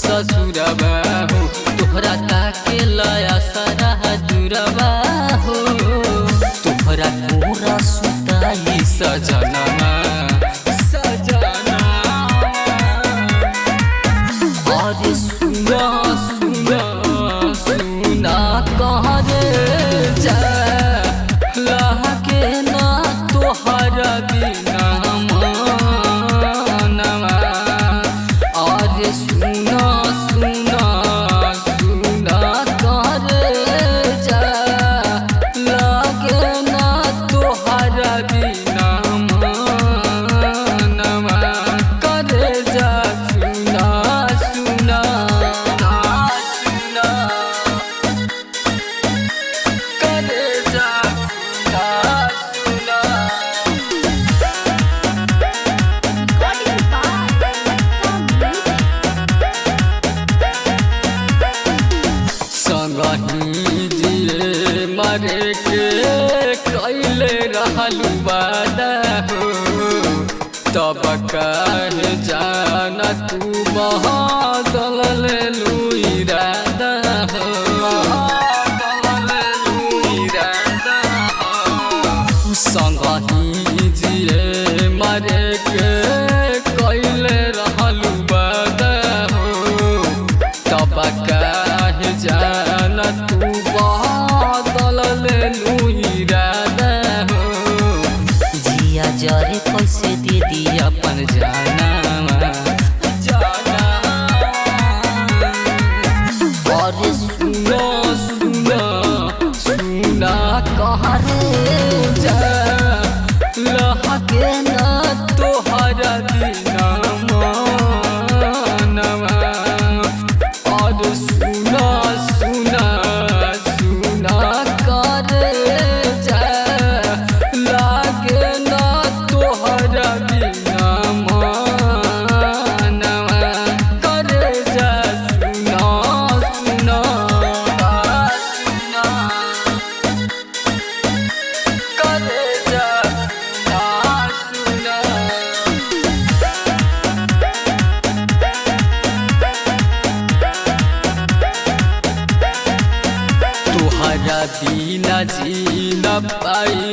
ससुरबा हो तोहरा ताके लया सारा जुरबा हो तोहरा पूरा सुताई सजनमा सजना अरे सुना सुना सुना कहाँ रे जा लहके ना तोहरा बिना मनवा अरे सुना सुना सुना कहाँ रे जा लहके ना तोहरा बिना मनवा करे जा सुना सुना सुना करे जा सुना संगही जिए मरे के कैले रहलू वादा हो तब काहे जाना तू बहादल लेलू इरादा हो संगही जिए मरे के कैले रहलू वादा हो तब काहे जाना तू बहादल लेलू इरादा हो जिया जरे कैसे दे दी अपन जाना अरे सुना सुना सुना कहाँ रे जा लहके ना तोहरा बिना मनवा अरे सुना सुना सुना करे जा लागे ना तोहरा बिना मनवा करे जा सुना सुना सुना करे जा सुना तोहरा बिना जी न पाई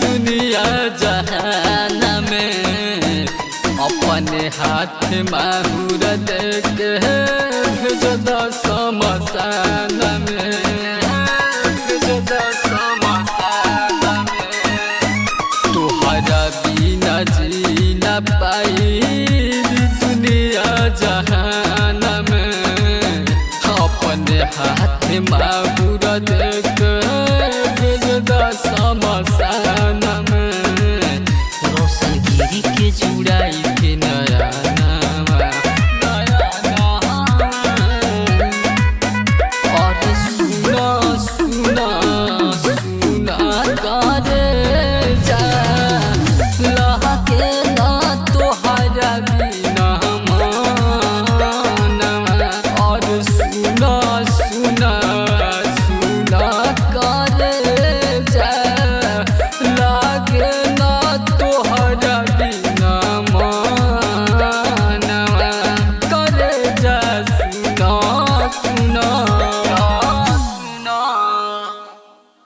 दुनिया जहान में अपने हाथ माहुर देख भेजदा शमशान में भेजदा शमशान में तोहरा बिना जी न पाई